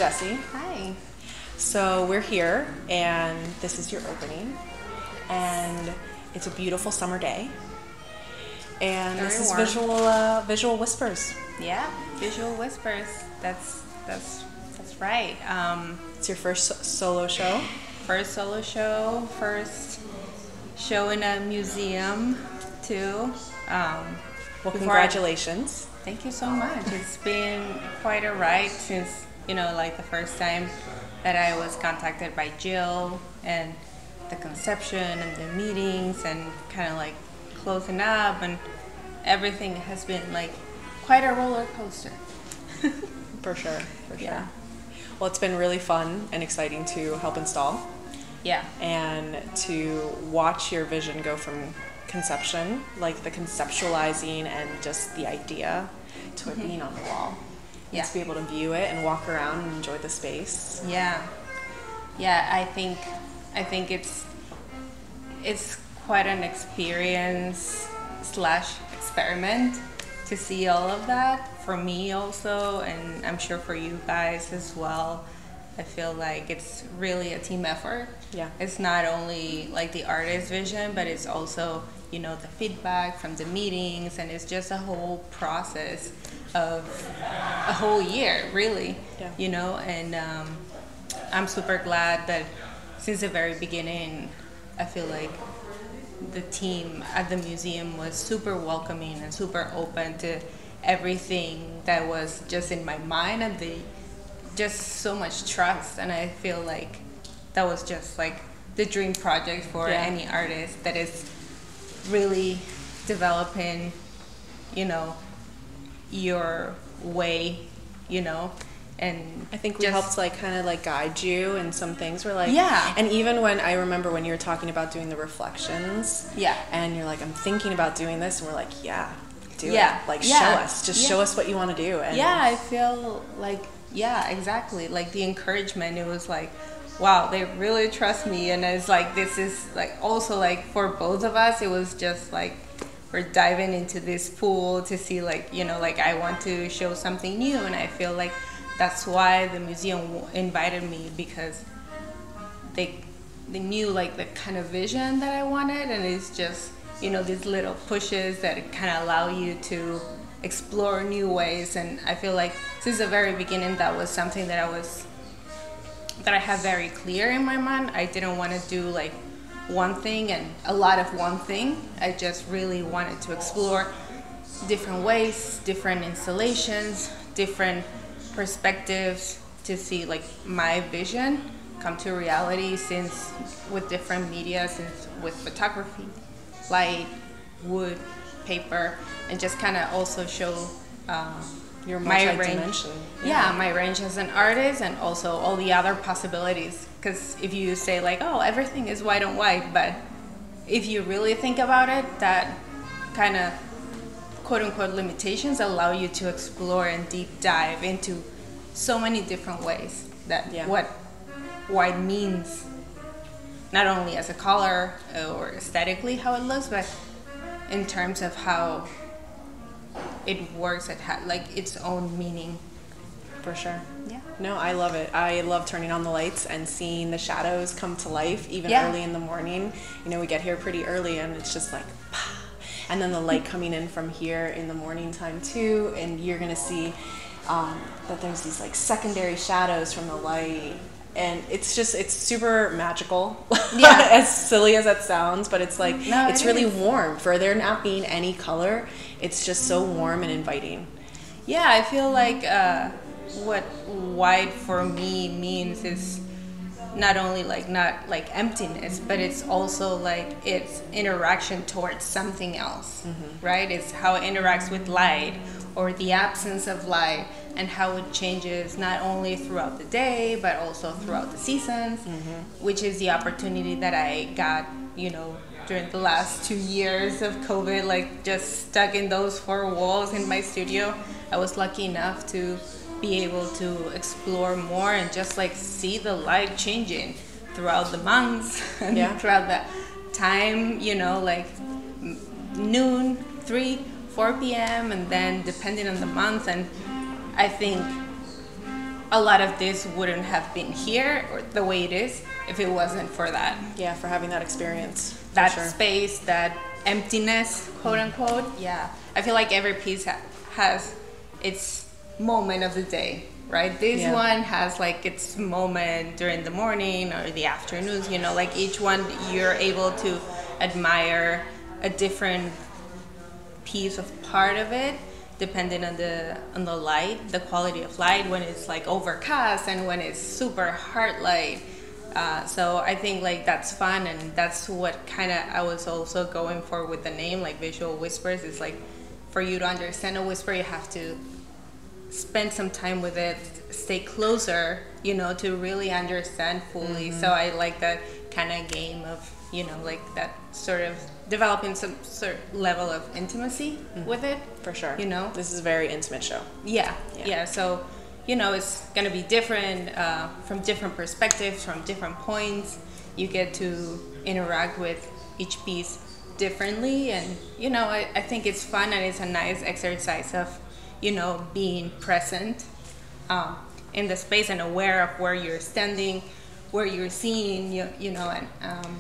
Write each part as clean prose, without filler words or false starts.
Jessie. Hi. So we're here, and this is your opening, and it's a beautiful summer day, and Very this is warm. visual whispers. Yeah, Visual Whispers. That's right. It's your first solo show. First solo show, first show in a museum too. Well, Before congratulations. Thank you so much. It's been quite a ride since, like the first time that I was contacted by Jill and the conception and the meetings and kind of like closing up, and everything has been like quite a roller coaster. For sure. Yeah. Well, it's been really fun and exciting to help install Yeah. and to watch your vision go from conception, like the conceptualizing and just the idea, to it being on the wall. Yeah. To be able to view it and walk around and enjoy the space. Yeah. I think it's quite an experience slash experiment to see all of that for me also, and I'm sure for you guys as well. I feel like it's really a team effort. Yeah. It's not only like the artist's vision, but it's also, the feedback from the meetings, and it's just a whole process of a whole year, really. Yeah. And I'm super glad that since the very beginning, I feel like the team at the museum was super welcoming and super open to everything that was just in my mind, and just so much trust. And I feel like that was just like the dream project for any artist that is really developing, your way, and I think we helped kind of guide you in some things. We're like, Yeah. And even when I remember when you were talking about doing the reflections, Yeah. and you're like, I'm thinking about doing this, and we're like, yeah, do Yeah. it. Like, Yeah. show us. Just Yeah. show us what you want to do. And I feel like, exactly. Like the encouragement, it was like, wow, they really trust me. And it's like, this is like also like for both of us, it was just like, we're diving into this pool to see like I want to show something new. And I feel like that's why the museum invited me, because they knew like the kind of vision that I wanted. And it's just, these little pushes that kind of allow you to explore new ways. And I feel like since the very beginning, that was something that I have very clear in my mind. I didn't want to do like one thing and a lot of one thing. I just really wanted to explore different ways, different installations, different perspectives to see like my vision come to reality, since with different media, since with photography, light, wood, paper, and just kind of also show your my range. multi-dimension. My range as an artist, and also all the other possibilities. Because if you say like, oh, everything is white and white, but if you really think about it, that kind of quote-unquote limitations allow you to explore and deep dive into so many different ways that what white means, not only as a color or aesthetically how it looks, but in terms of how it works, it had like its own meaning. For sure. Yeah. No, I love it. I love turning on the lights and seeing the shadows come to life, even early in the morning. We get here pretty early, and it's just like, pah. And then the light coming in from here in the morning time too, and you're gonna see that there's these like secondary shadows from the light, and it's super magical. As silly as that sounds, but it's like, it's really warm. For there not being any color, it's just so warm and inviting. Yeah, I feel like what white for me means is not only not like emptiness, but it's also like its interaction towards something else, right? It's how it interacts with light or the absence of light, and how it changes not only throughout the day, but also throughout the seasons, which is the opportunity that I got, during the last 2 years of COVID, like just stuck in those four walls in my studio. I was lucky enough to be able to explore more and just like see the light changing throughout the months and throughout the time, like noon, 3, 4 p.m. and then depending on the month. And I think a lot of this wouldn't have been here or the way it is if it wasn't for that. Yeah, for having that experience. That space, that emptiness, quote unquote. Yeah. I feel like every piece has its moment of the day, right? This one has like its moment during the morning or the afternoons, you know, like each one you're able to admire a different piece of part of it, depending on the light, the quality of light, when it's like overcast and when it's super hard light. So I think like that's fun, and that's what kind of I was also going for with the name, like Visual Whispers. It's like for you to understand a whisper, you have to spend some time with it, stay closer, you know, to really understand fully. So I like that kind of game of, you know, like that sort of developing some sort of level of intimacy with it. For sure. You know? This is a very intimate show. Yeah. So, you know, it's going to be different from different perspectives, from different points. You get to interact with each piece differently. And, you know, I think it's fun, and it's a nice exercise of, you know, being present in the space and aware of where you're standing, where you're seeing, you know, and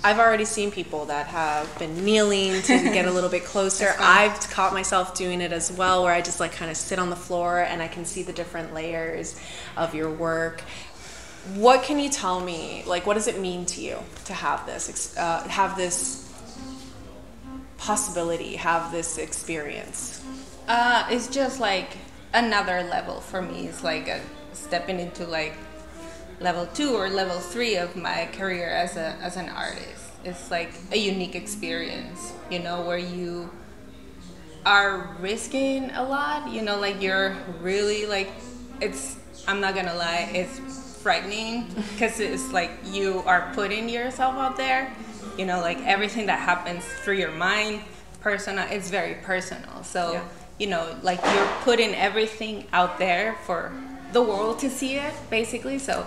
I've already seen people that have been kneeling to get a little bit closer. I've caught myself doing it as well, where I just like kind of sit on the floor and I can see the different layers of your work. What can you tell me? Like, what does it mean to you to have this possibility, have this experience? It's just like another level for me. It's like stepping into like level 2 or level 3 of my career as an artist. It's like a unique experience, you know, where you are risking a lot, you know, like you're really like, I'm not gonna lie, it's frightening because it's like you are putting yourself out there, you know, like everything that happens through your mind, it's very personal. So, you know, like you're putting everything out there for the world to see it, basically. So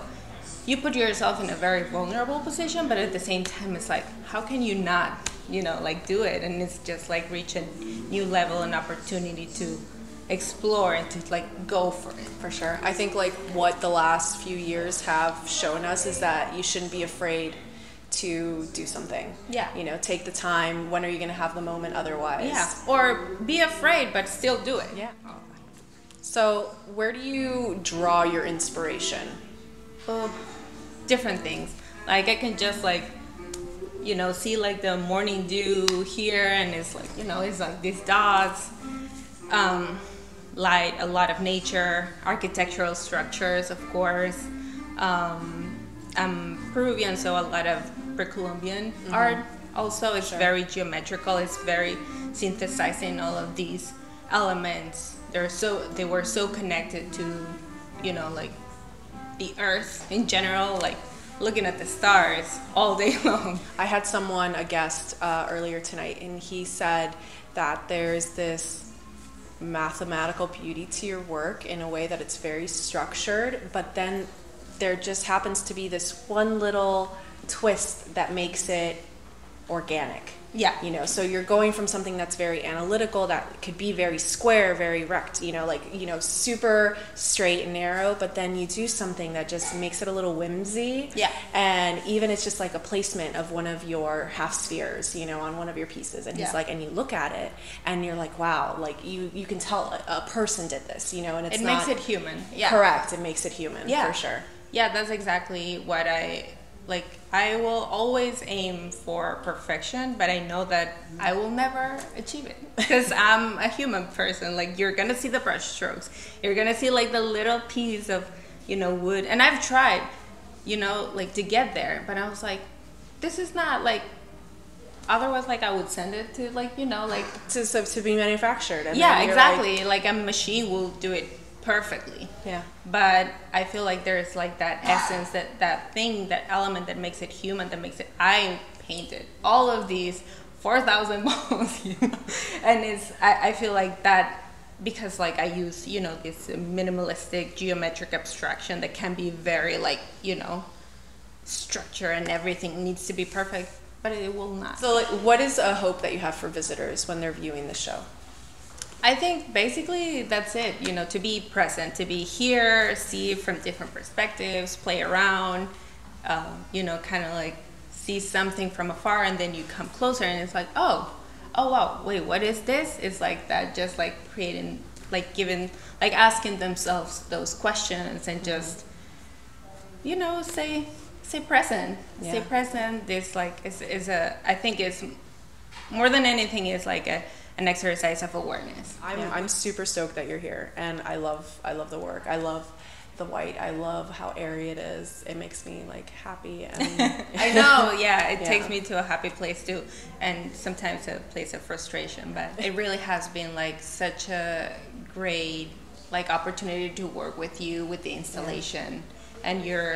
you put yourself in a very vulnerable position, but at the same time, it's like, how can you not, you know, like do it? And it's just like reach a new level and opportunity to explore and to like go for it. For sure. I think like what the last few years have shown us is that you shouldn't be afraid to do something. Yeah. You know, take the time. When are you going to have the moment otherwise? Yeah. Or be afraid, but still do it. Yeah. So where do you draw your inspiration? Different things. Like I can just like, you know, see like the morning dew here, and it's like, you know, it's like these dots, light, a lot of nature, architectural structures, of course. I'm Peruvian, so a lot of pre-Columbian art. Also, it's very geometrical. It's very synthesizing all of these elements. They were so connected to, you know, like the earth in general, like looking at the stars all day long. I had a guest earlier tonight, and he said that there's this mathematical beauty to your work in a way that it's very structured, but then there just happens to be this one little twist that makes it organic. Yeah. You know, so you're going from something that's very analytical, that could be very square, very rect, you know, like, you know, super straight and narrow, but then you do something that just makes it a little whimsy. Yeah. And even it's just like a placement of one of your half spheres, you know, on one of your pieces. And he's like, and you look at it and you're like, wow, like you can tell a person did this, you know, and it makes it human. Yeah. Correct. It makes it human. Yeah. For sure. Yeah, that's exactly what I will always aim for perfection, but I know that I will never achieve it because I'm a human person. Like, you're gonna see the brush strokes, you're gonna see like the little piece of, you know, wood, and I've tried, you know, like to get there, but I was like, this is not like, otherwise like I would send it to like, you know, like to be manufactured. And yeah, exactly. Like a machine will do it perfectly. Yeah. But I feel like there's like that essence, that thing, that element that makes it human, that makes it, I painted all of these 4,000 balls, you know? And I feel like that, because like I use, you know, this minimalistic geometric abstraction that can be very like, you know, structure and everything needs to be perfect, but it will not. So like, what is a hope that you have for visitors when they're viewing the show? I think basically that's it, you know, to be present, to be here, see from different perspectives, play around, you know, kind of like see something from afar, and then you come closer and it's like, oh wow, wait, what is this? It's like that, just like creating, like giving, like asking themselves those questions and just, you know, stay present. Yeah. Stay present. This like is a, I think it's more than anything is like an exercise of awareness. I'm super stoked that you're here, and I love the work. I love the white. I love how airy it is. It makes me like happy, and I know, yeah, it takes me to a happy place too, and sometimes a place of frustration, but it really has been like such a great like opportunity to work with you with the installation, and your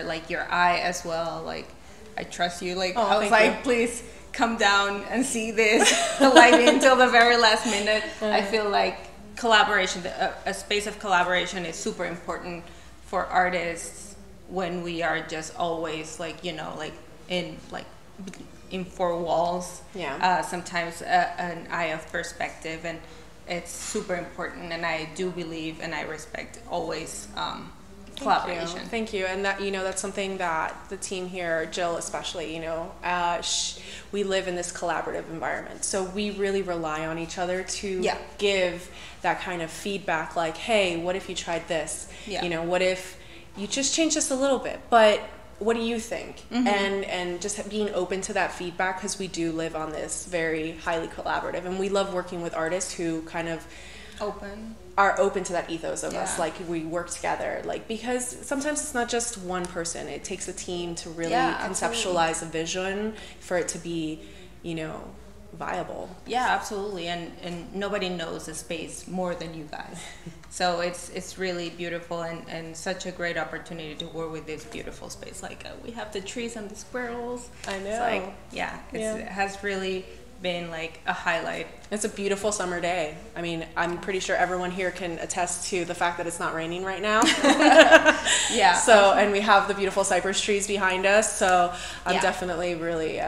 eye as well. Like I trust you. Like I was like, please come down and see this lighting until the very last minute. I feel like collaboration, a space of collaboration is super important for artists when we are just always like, you know, like in four walls. Sometimes an eye of perspective, and it's super important, and I do believe and I respect always collaboration. Thank you. And that, you know, that's something that the team here, Jill especially, you know, we live in this collaborative environment, so we really rely on each other to give that kind of feedback, like, hey, what if you tried this? You know, what if you just change this a little bit, but what do you think? And just being open to that feedback, because we do live on this very highly collaborative, and we love working with artists who kind of are open to that ethos of us. Like we work together, like, because sometimes it's not just one person, it takes a team to really conceptualize a vision for it to be, you know, viable. Absolutely. And nobody knows the space more than you guys. So it's really beautiful, and such a great opportunity to work with this beautiful space. Like we have the trees and the squirrels. I know. It's like, it has really been like a highlight. It's a beautiful summer day. I mean, I'm pretty sure everyone here can attest to the fact that it's not raining right now. So, and we have the beautiful cypress trees behind us. So I'm definitely really,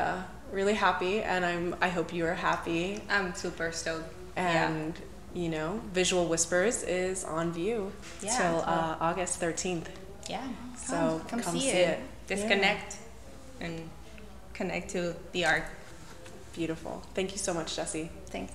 really happy, and I hope you are happy. I'm super stoked. And you know, Visual Whispers is on view till August 13th. So come see it. Disconnect and connect to the art. Beautiful. Thank you so much, Jessie. Thanks.